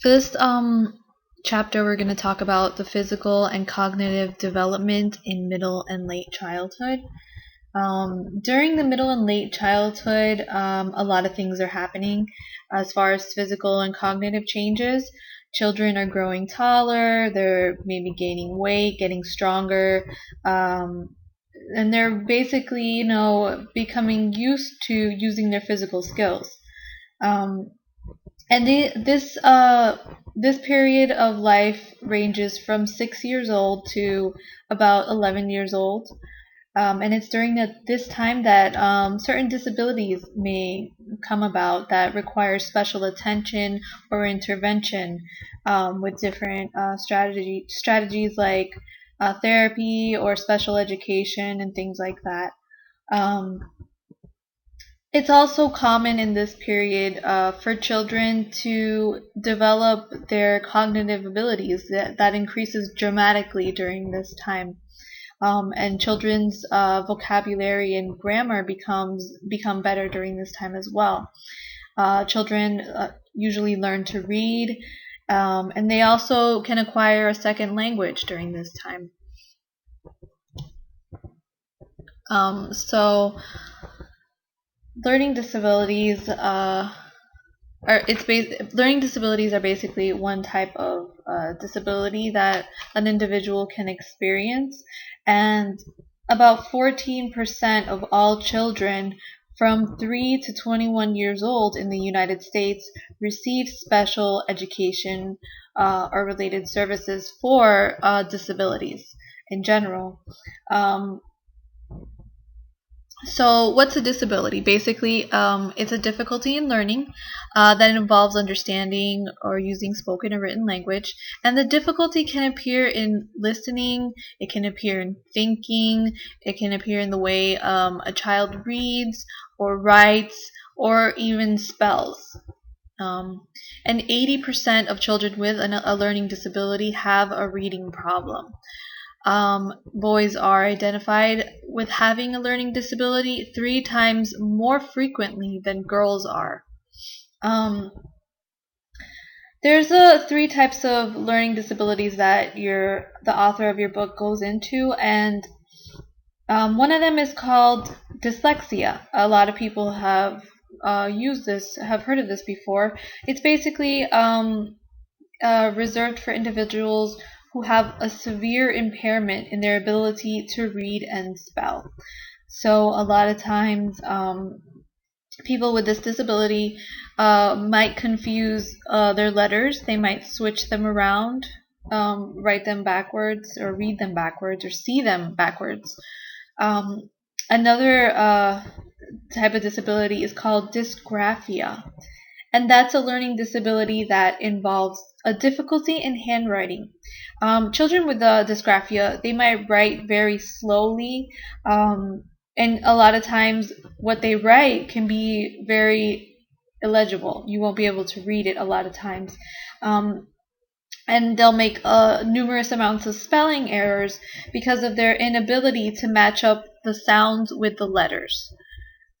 For this chapter, we're going to talk about the physical and cognitive development in middle and late childhood. During the middle and late childhood, a lot of things are happening as far as physical and cognitive changes. Children are growing taller, they're maybe gaining weight, getting stronger, and they're basically, becoming used to using their physical skills. Um, and this period of life ranges from 6 years old to about 11 years old. And it's during this time that certain disabilities may come about that require special attention or intervention, with different strategies like therapy or special education and things like that. Um, it's also common in this period for children to develop their cognitive abilities that increases dramatically during this time. And children's vocabulary and grammar become better during this time as well. Children usually learn to read, and they also can acquire a second language during this time. So learning disabilities learning disabilities are basically one type of disability that an individual can experience, and about 14% of all children from 3 to 21 years old in the United States receive special education or related services for disabilities in general. Um, so, what's a disability? Basically, it's a difficulty in learning that involves understanding or using spoken or written language. And the difficulty can appear in listening, it can appear in thinking, it can appear in the way a child reads or writes or even spells. And 80% of children with a learning disability have a reading problem. Boys are identified with having a learning disability 3 times more frequently than girls are. Um, there's 3 types of learning disabilities that the author of your book goes into, and one of them is called dyslexia. A lot of people have have heard of this before. It's basically reserved for individuals who have a severe impairment in their ability to read and spell. So a lot of times, people with this disability might confuse their letters. They might switch them around, write them backwards, or read them backwards, or see them backwards. Um, Another type of disability is called dysgraphia, and that's a learning disability that involves a difficulty in handwriting. Children with dysgraphia, they might write very slowly, and a lot of times what they write can be very illegible. You won't be able to read it a lot of times. Um, and they'll make numerous amounts of spelling errors because of their inability to match up the sounds with the letters.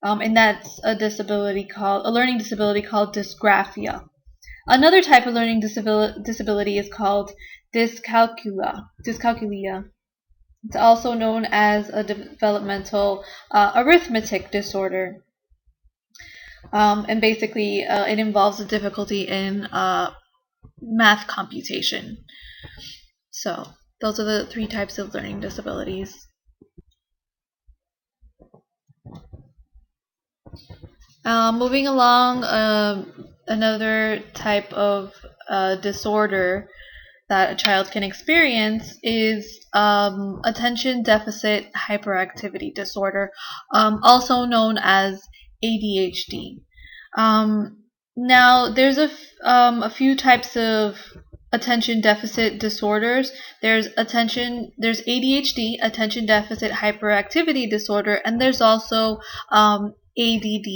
And that's a learning disability called dysgraphia. Another type of learning disability is called dyscalculia. It's also known as a developmental arithmetic disorder. And basically, it involves a difficulty in math computation. So, those are the 3 types of learning disabilities. Moving along, another type of disorder that a child can experience is attention deficit hyperactivity disorder, also known as ADHD. Now, there's a few types of attention deficit disorders. There's ADHD, attention deficit hyperactivity disorder, and there's also ADD,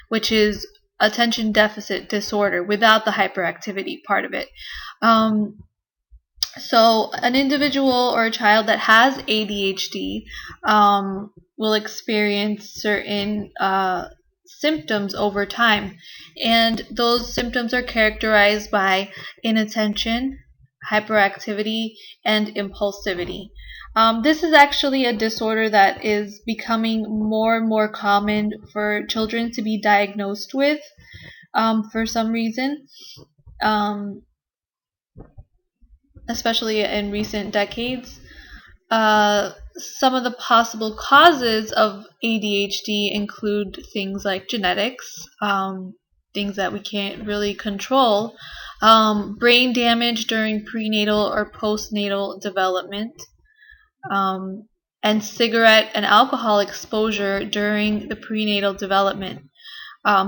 which is attention deficit disorder without the hyperactivity part of it. So an individual or a child that has ADHD will experience certain symptoms over time, and those symptoms are characterized by inattention, hyperactivity, and impulsivity. This is actually a disorder that is becoming more and more common for children to be diagnosed with for some reason, um, especially in recent decades. Some of the possible causes of ADHD include things like genetics, things that we can't really control, brain damage during prenatal or postnatal development, um, and cigarette and alcohol exposure during the prenatal development.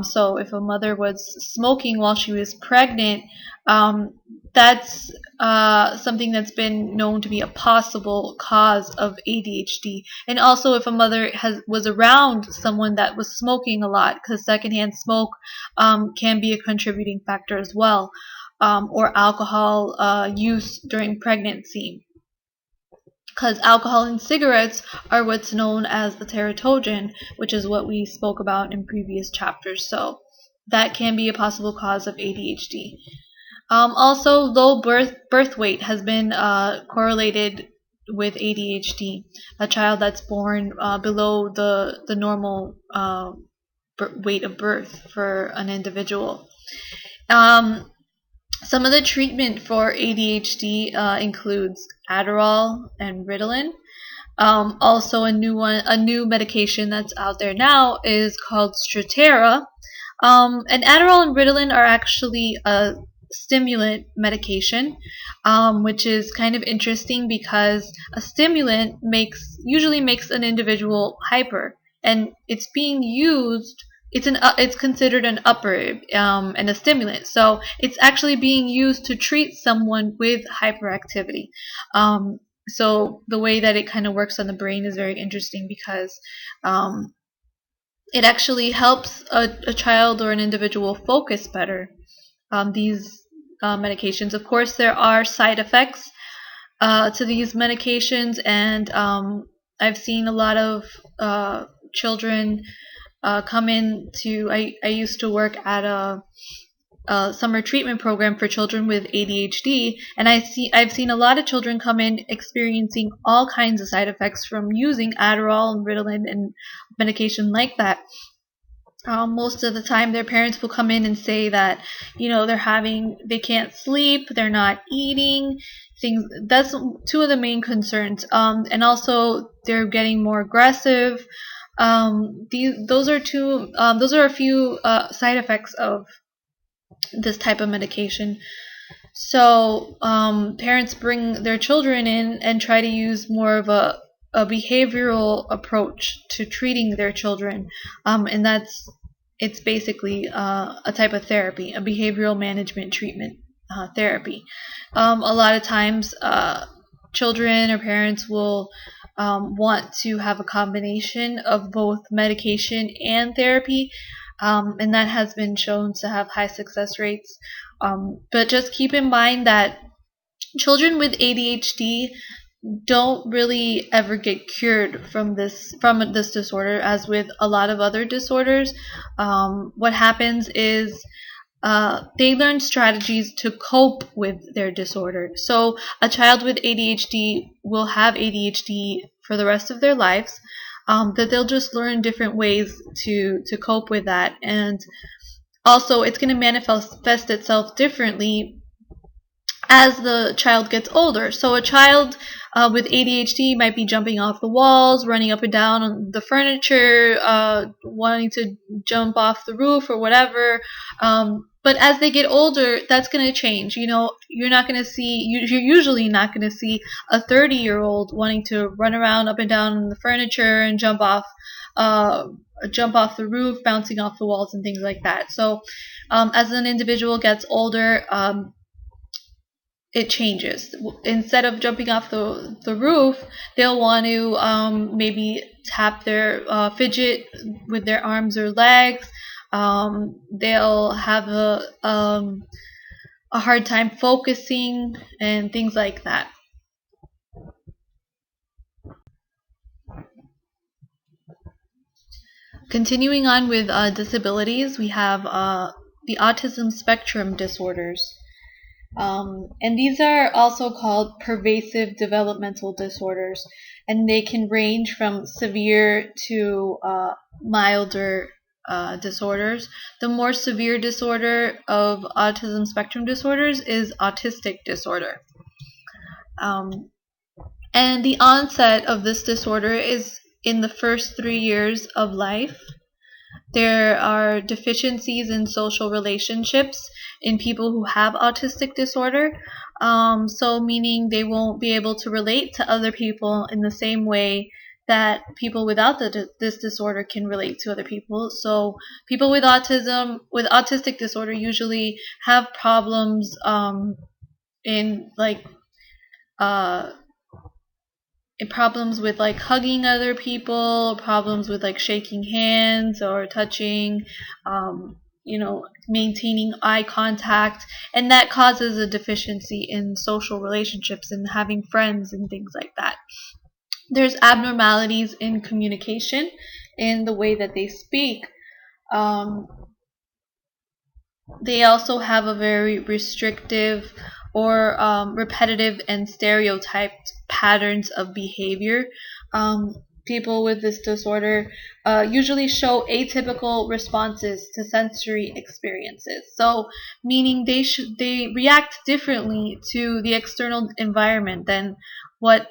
So if a mother was smoking while she was pregnant, um, that's something that's been known to be a possible cause of ADHD. And also if a mother was around someone that was smoking a lot, because secondhand smoke can be a contributing factor as well, or alcohol use during pregnancy, because alcohol and cigarettes are what's known as the teratogen, which is what we spoke about in previous chapters. So that can be a possible cause of ADHD. Also, low birth weight has been correlated with ADHD. A child that's born below the normal weight of birth for an individual. Um, some of the treatment for ADHD includes Adderall and Ritalin. Also, a new medication that's out there now is called Strattera. And Adderall and Ritalin are actually a stimulant medication, which is kind of interesting because a stimulant usually makes an individual hyper, and it's being used. It's considered an upper and a stimulant, so it's actually being used to treat someone with hyperactivity. So the way that it kind of works on the brain is very interesting because um, it actually helps a child or an individual focus better. These medications, of course, there are side effects to these medications, and I've seen a lot of children come in to. I used to work at a summer treatment program for children with ADHD, and I've seen a lot of children come in experiencing all kinds of side effects from using Adderall and Ritalin and medication like that. Most of the time, their parents will come in and say that, they can't sleep, they're not eating, things. That's two of the main concerns. And also, they're getting more aggressive. Those are a few side effects of this type of medication. So parents bring their children in and try to use more of a behavioral approach to treating their children, and it's basically a type of therapy, a behavioral management treatment therapy. A lot of times, children or parents will want to have a combination of both medication and therapy, and that has been shown to have high success rates. But just keep in mind that children with ADHD don't really ever get cured from this disorder, as with a lot of other disorders. What happens is they learn strategies to cope with their disorder. So a child with ADHD will have ADHD for the rest of their lives. That they'll just learn different ways to cope with that, and also it's going to manifest itself differently as the child gets older. So a child with ADHD might be jumping off the walls, running up and down on the furniture, wanting to jump off the roof or whatever. But as they get older, that's going to change. You're not going to see, you're usually not going to see a 30-year-old wanting to run around up and down on the furniture and jump off the roof, bouncing off the walls and things like that. So as an individual gets older, it changes. Instead of jumping off the roof, they'll want to maybe tap their fidget with their arms or legs. They'll have a hard time focusing and things like that. Continuing on with disabilities, we have the autism spectrum disorders. And these are also called pervasive developmental disorders, and they can range from severe to milder disorders. The more severe disorder of autism spectrum disorders is autistic disorder. And the onset of this disorder is in the first 3 years of life. There are deficiencies in social relationships in people who have autistic disorder. So meaning they won't be able to relate to other people in the same way that people without this disorder can relate to other people. So people with autistic disorder usually have problems in like uh, problems with like hugging other people, problems with like shaking hands or touching, maintaining eye contact, and that causes a deficiency in social relationships and having friends and things like that. There's abnormalities in communication, in the way that they speak. Um, they also have a very restrictive or repetitive and stereotyped patterns of behavior. People with this disorder usually show atypical responses to sensory experiences. So, meaning they react differently to the external environment than the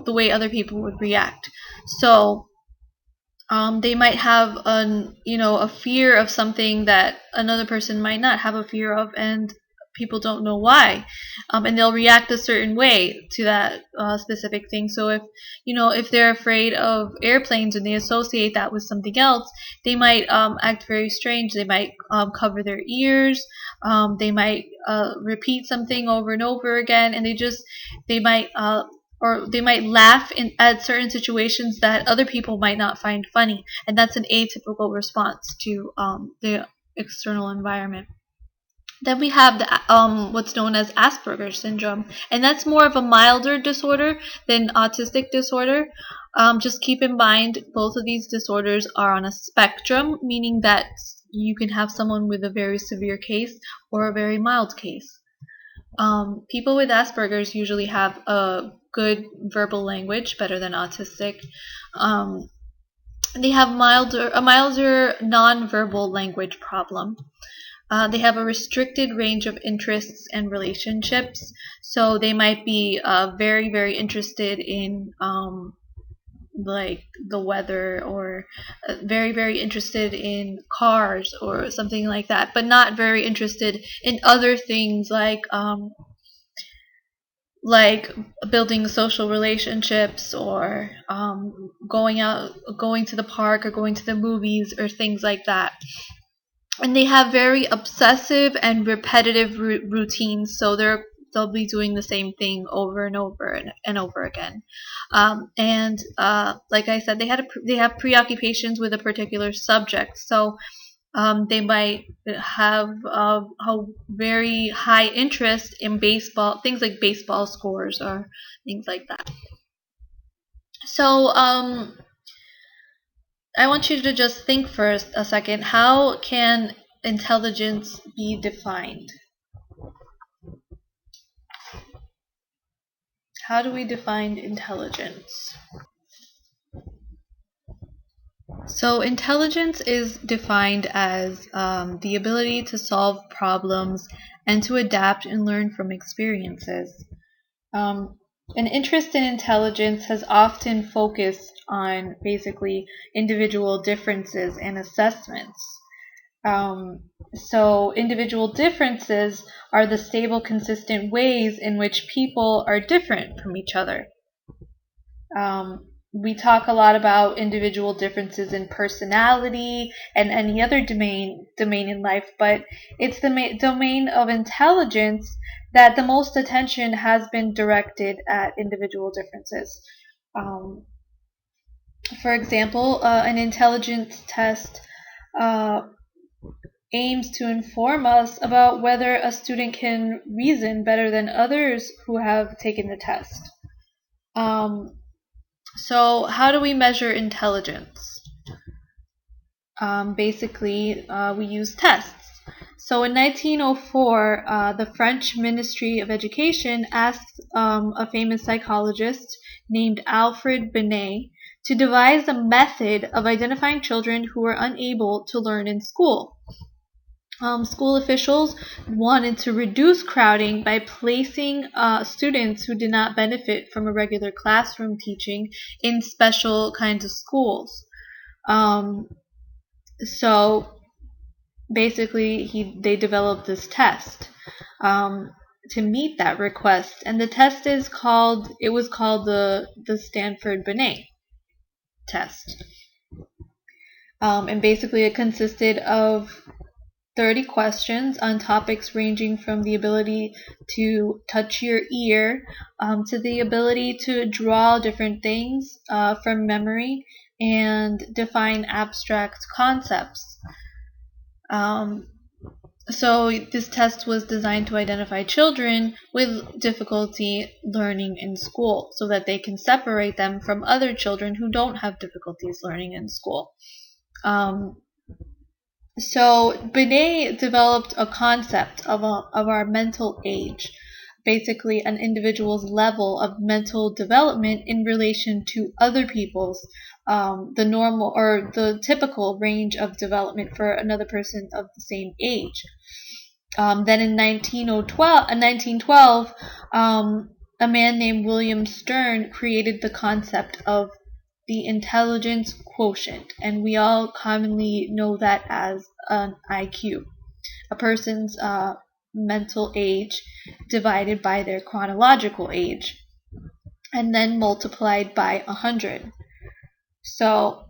way other people would react. So, they might have a fear of something that another person might not have a fear of, and people don't know why, and they'll react a certain way to that specific thing. So if they're afraid of airplanes and they associate that with something else, they might act very strange. They might cover their ears. They might repeat something over and over again, and they might or they might laugh at certain situations that other people might not find funny, and that's an atypical response to the external environment. Then we have what's known as Asperger's syndrome, and that's more of a milder disorder than autistic disorder. Just keep in mind, both of these disorders are on a spectrum, meaning that you can have someone with a very severe case or a very mild case. People with Asperger's usually have a good verbal language, better than autistic. Um, they have a milder nonverbal language problem. They have a restricted range of interests and relationships, so they might be very, very interested in like the weather, or very, very interested in cars or something like that, but not very interested in other things like building social relationships, or going to the park or going to the movies or things like that. And they have very obsessive and repetitive routines, so they'll be doing the same thing over and over and over again. And like I said, they have preoccupations with a particular subject, so they might have a very high interest in baseball, things like baseball scores or things like that. So I want you to just think for a second. How can intelligence be defined? How do we define intelligence? So intelligence is defined as the ability to solve problems and to adapt and learn from experiences. Um, an interest in intelligence has often focused on basically individual differences and assessments. Um, so individual differences are the stable, consistent ways in which people are different from each other. We talk a lot about individual differences in personality and any other domain in life, but it's the domain of intelligence that the most attention has been directed at individual differences. Um, for example, an intelligence test uh, aims to inform us about whether a student can reason better than others who have taken the test. So how do we measure intelligence? we use tests. So in 1904, the French Ministry of Education asked a famous psychologist named Alfred Binet to devise a method of identifying children who were unable to learn in school. School officials wanted to reduce crowding by placing students who did not benefit from a regular classroom teaching in special kinds of schools. So basically, they developed this test to meet that request, and the test was called the Stanford Binet test. And basically, it consisted of 30 questions on topics ranging from the ability to touch your ear to the ability to draw different things from memory and define abstract concepts. So this test was designed to identify children with difficulty learning in school so that they can separate them from other children who don't have difficulties learning in school. So Binet developed a concept of our mental age, basically an individual's level of mental development in relation to other people's, the normal or the typical range of development for another person of the same age. Then in 1912, a man named William Stern created the concept of the intelligence quotient, and we all commonly know that as an IQ, a person's mental age divided by their chronological age, and then multiplied by 100. So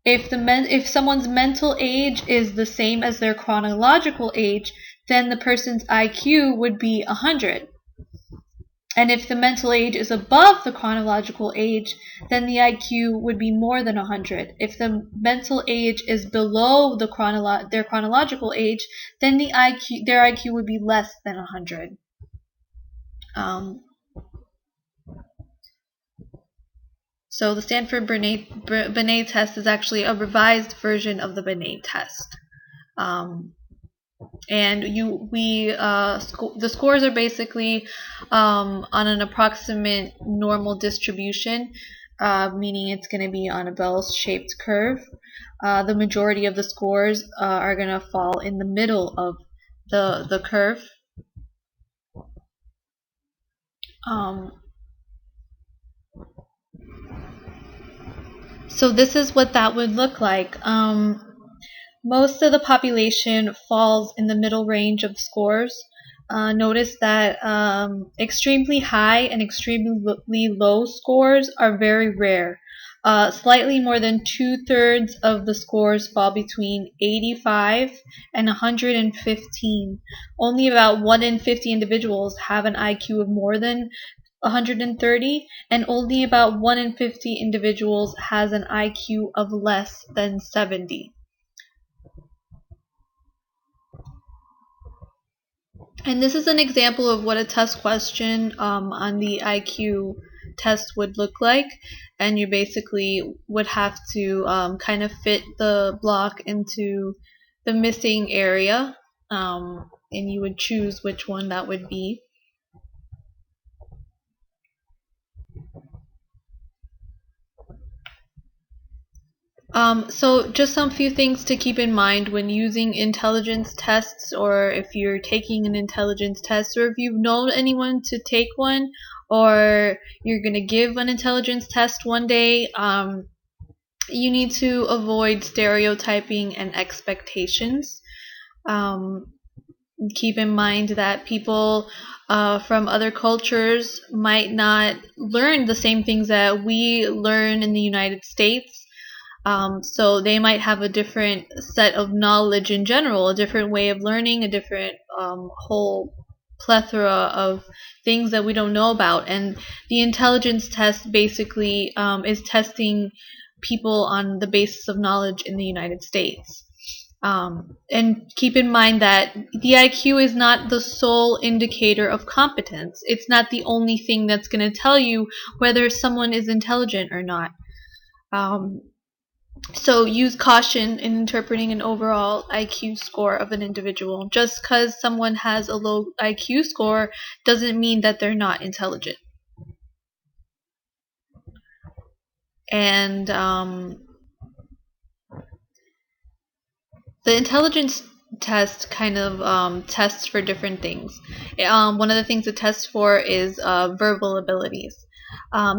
if someone's mental age is the same as their chronological age, then the person's IQ would be 100. And if the mental age is above the chronological age, then the IQ would be more than 100. If the mental age is below their chronological age, then their IQ would be less than 100. So the Stanford Binet test is actually a revised version of the Binet test. And the scores are basically on an approximate normal distribution, meaning it's going to be on a bell-shaped curve. The majority of the scores are going to fall in the middle of the curve. So this is what that would look like. Most of the population falls in the middle range of scores. Notice that extremely high and extremely low scores are very rare. Slightly more than 2/3 of the scores fall between 85 and 115. Only about 1 in 50 individuals have an IQ of more than 130, and only about 1 in 50 individuals has an IQ of less than 70. And this is an example of what a test question on the IQ test would look like. And you basically would have to kind of fit the block into the missing area, and you would choose which one that would be. So just some few things to keep in mind when using intelligence tests, or if you're taking an intelligence test, or if you've known anyone to take one, or you're going to give an intelligence test one day. You need to avoid stereotyping and expectations. Keep in mind that people from other cultures might not learn the same things that we learn in the United States. So they might have a different set of knowledge in general, a different way of learning, a different whole plethora of things that we don't know about. And the intelligence test basically is testing people on the basis of knowledge in the United States. And keep in mind that the IQ is not the sole indicator of competence. It's not the only thing that's going to tell you whether someone is intelligent or not. So use caution in interpreting an overall IQ score of an individual. Just because someone has a low IQ score doesn't mean that they're not intelligent. And the intelligence test kind of tests for different things. One of the things it tests for is verbal abilities.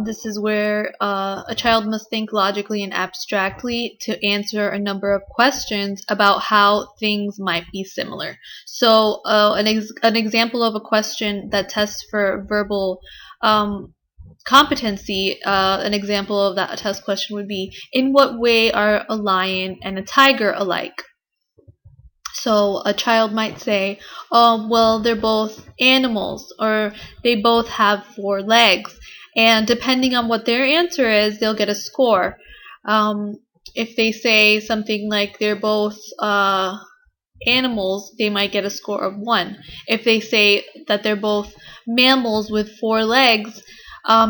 This is where a child must think logically and abstractly to answer a number of questions about how things might be similar. So an example of a question that tests for verbal competency, an example of that test question would be, in what way are a lion and a tiger alike? So a child might say, oh, well, they're both animals, or they both have 4 legs. And depending on what their answer is, they'll get a score. If they say something like they're both animals, they might get a score of 1. If they say that they're both mammals with 4 legs,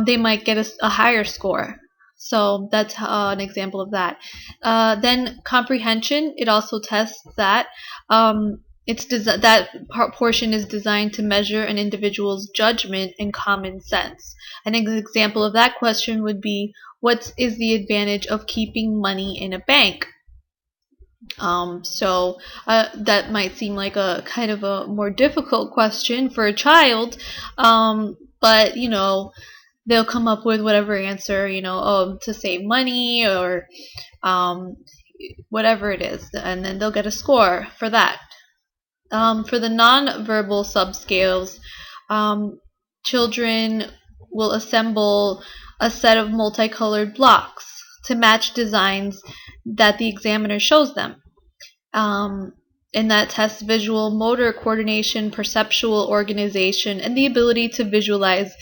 they might get a higher score. So that's an example of that. Then comprehension, it also tests that. That portion is designed to measure an individual's judgment and common sense. An example of that question would be, what is the advantage of keeping money in a bank? That might seem like a kind of a more difficult question for a child, but they'll come up with whatever answer, to save money or whatever it is, and then they'll get a score for that. For the non-verbal subscales, children will assemble a set of multicolored blocks to match designs that the examiner shows them. And that tests visual motor coordination, perceptual organization, and the ability to visualize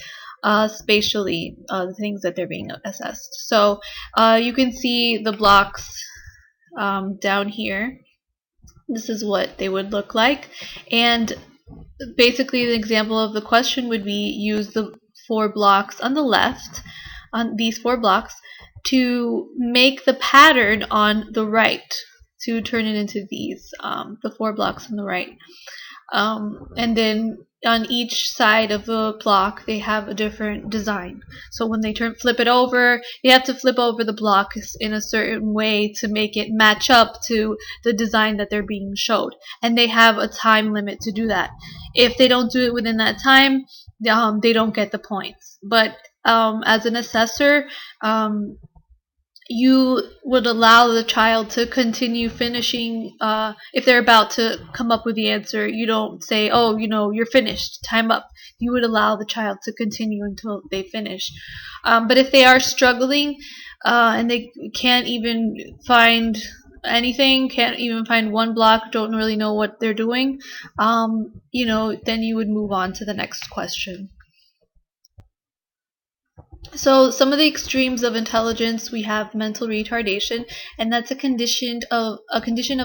spatially the things that they're being assessed. So you can see the blocks down here. This is what they would look like. And basically the example of the question would be, use the 4 blocks on the left, on these 4 blocks, to make the pattern on the right, to turn it into these, the 4 blocks on the right. And then on each side of the block, they have a different design. So when they flip it over, you have to flip over the block in a certain way to make it match up to the design that they're being showed. And they have a time limit to do that. If they don't do it within that time, they don't get the points. But as an assessor, you would allow the child to continue finishing. If they're about to come up with the answer, you don't say, oh, you're finished, time up. You would allow the child to continue until they finish. But if they are struggling and they can't even find anything, can't even find 1 block, don't really know what they're doing, then you would move on to the next question. So some of the extremes of intelligence, we have mental retardation, and that's a condition of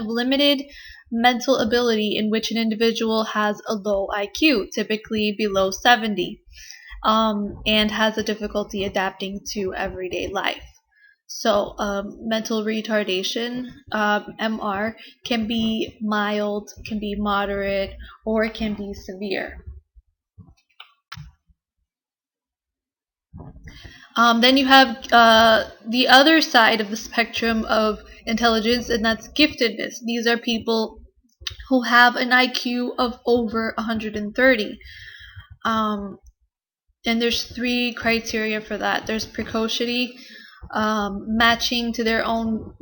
limited mental ability in which an individual has a low IQ, typically below 70, and has a difficulty adapting to everyday life. So mental retardation, MR, can be mild, can be moderate, or it can be severe. Then you have the other side of the spectrum of intelligence, and that's giftedness. These are people who have an IQ of over 130. And there's 3 criteria for that. There's precocity, marching to their own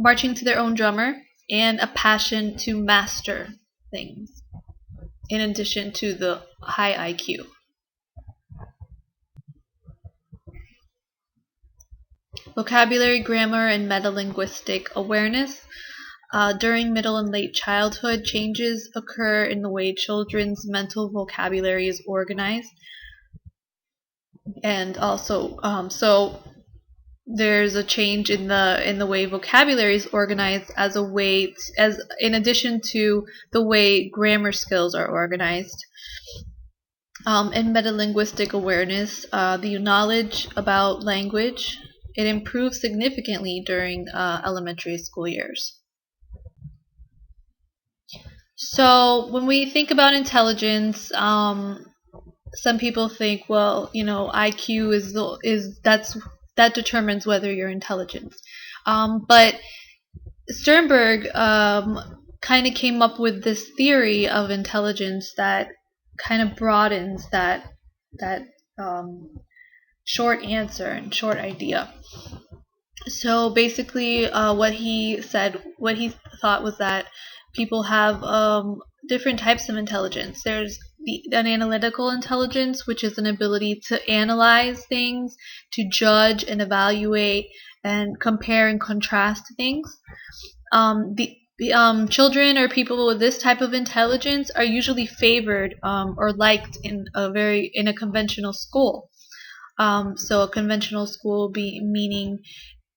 drummer, and a passion to master things, in addition to the high IQ. Vocabulary, grammar, and metalinguistic awareness. During middle and late childhood, changes occur in the way children's mental vocabulary is organized. And also, so there's a change in the way vocabulary is organized as in addition to the way grammar skills are organized. In metalinguistic awareness, the knowledge about language it improves significantly during elementary school years. So when we think about intelligence, some people think, well, IQ that determines whether you're intelligent. But Sternberg kind of came up with this theory of intelligence that kind of broadens that short answer and short idea. So basically, what he thought was that people have different types of intelligence. There's an analytical intelligence, which is an ability to analyze things, to judge and evaluate, and compare and contrast things. Children or people with this type of intelligence are usually favored or liked in a conventional school. So a conventional school meaning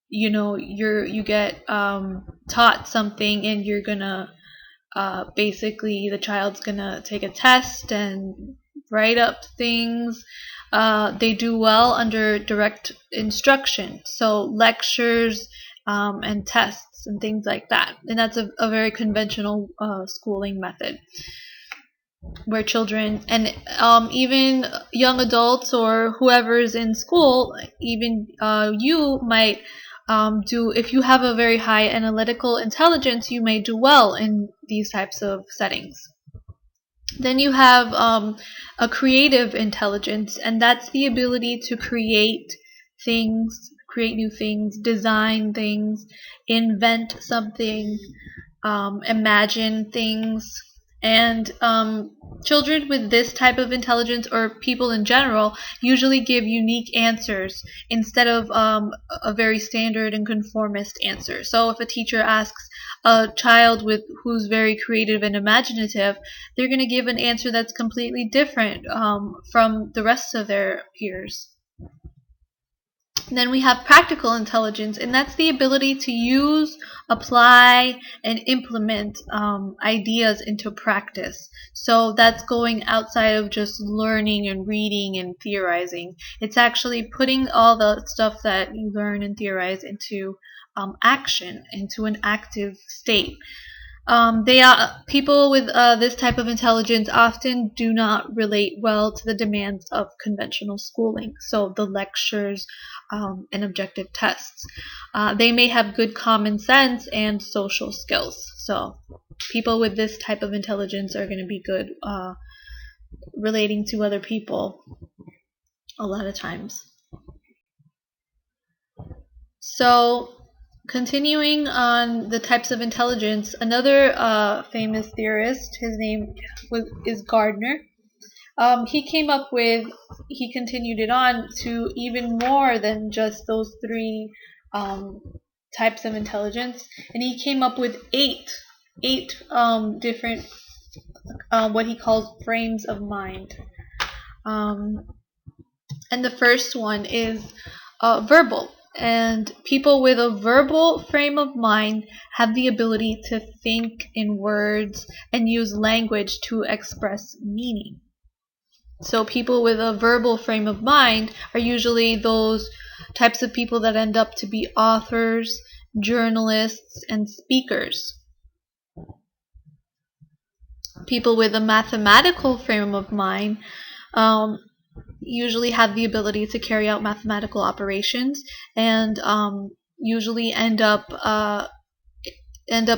you get taught something, and you're gonna basically the child's gonna take a test and write up things. They do well under direct instruction, so lectures and tests and things like that, and that's a very conventional schooling method, where children and even young adults or whoever's in school, even you might if you have a very high analytical intelligence, you may do well in these types of settings. Then you have a creative intelligence, and that's the ability to create new things, design things, invent something, imagine things. And children with this type of intelligence, or people in general, usually give unique answers instead of a very standard and conformist answer. So if a teacher asks a child who's very creative and imaginative, they're going to give an answer that's completely different from the rest of their peers. Then we have practical intelligence, and that's the ability to use, apply, and implement ideas into practice. So that's going outside of just learning and reading and theorizing. It's actually putting all the stuff that you learn and theorize into action, into an active state. People with this type of intelligence often do not relate well to the demands of conventional schooling, so the lectures and objective tests. They may have good common sense and social skills. So people with this type of intelligence are going to be good relating to other people a lot of times. So continuing on the types of intelligence, another famous theorist, his name is Gardner. He continued it on to even more than just those three types of intelligence, and he came up with eight different what he calls frames of mind. And the first one is verbal. And people with a verbal frame of mind have the ability to think in words and use language to express meaning. So people with a verbal frame of mind are usually those types of people that end up to be authors, journalists, and speakers. People with a mathematical frame of mind usually have the ability to carry out mathematical operations, and usually end up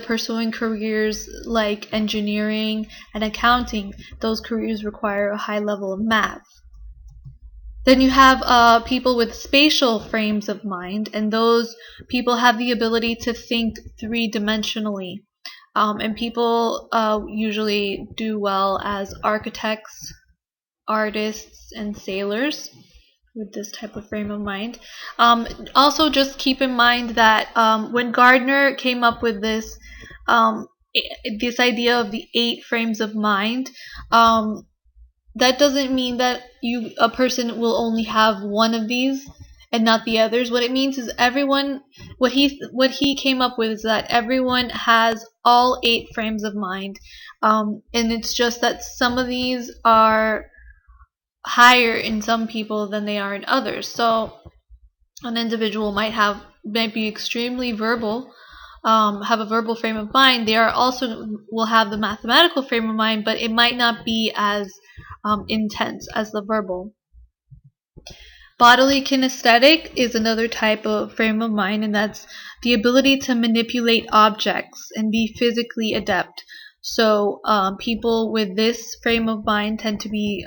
pursuing careers like engineering and accounting. Those careers require a high level of math. Then you have people with spatial frames of mind, and those people have the ability to think three-dimensionally. And people usually do well as architects, artists, and sailors with this type of frame of mind. Also, just keep in mind that when Gardner came up with this idea of the 8 frames of mind, that doesn't mean that a person will only have one of these and not the others. What it means is what he came up with is that everyone has all 8 frames of mind, and it's just that some of these are higher in some people than they are in others. So An individual might be extremely verbal, have a verbal frame of mind. They are also will have the mathematical frame of mind, but it might not be as intense as the verbal. Bodily kinesthetic is another type of frame of mind, and that's the ability to manipulate objects and be physically adept. So people with this frame of mind tend to be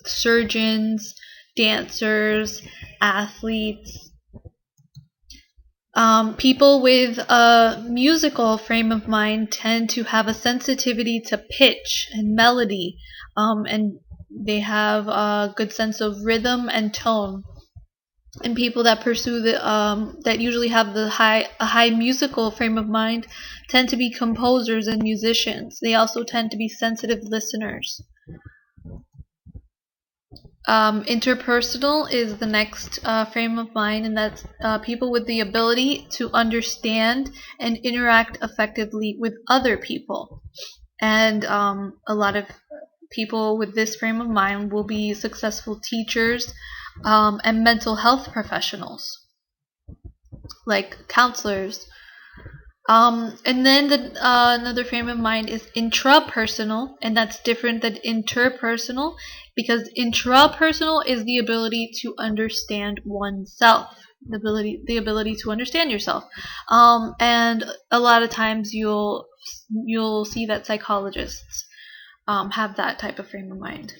surgeons, dancers, athletes. People with a musical frame of mind tend to have a sensitivity to pitch and melody, and they have a good sense of rhythm and tone. And people that pursue that usually have a high musical frame of mind tend to be composers and musicians. They also tend to be sensitive listeners. Interpersonal is the next frame of mind, and that's people with the ability to understand and interact effectively with other people. And a lot of people with this frame of mind will be successful teachers and mental health professionals, like counselors. And then another frame of mind is intrapersonal, and that's different than interpersonal, because intrapersonal is the ability to understand oneself, the ability to understand yourself. And a lot of times you'll see that psychologists have that type of frame of mind.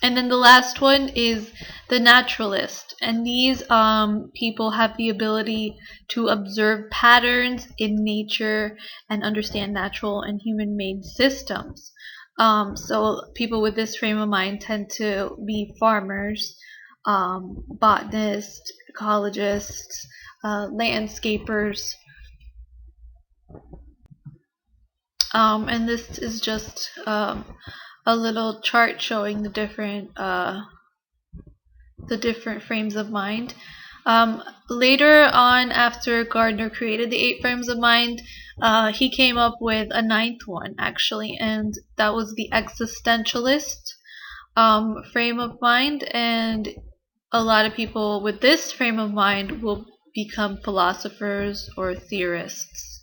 And then the last one is the naturalist. And these people have the ability to observe patterns in nature and understand natural and human made systems. So people with this frame of mind tend to be farmers, botanists, ecologists, landscapers. And this is just a little chart showing the different frames of mind. Later on, after Gardner created the 8 frames of mind, he came up with a 9th one, actually, and that was the existentialist frame of mind. And a lot of people with this frame of mind will become philosophers or theorists.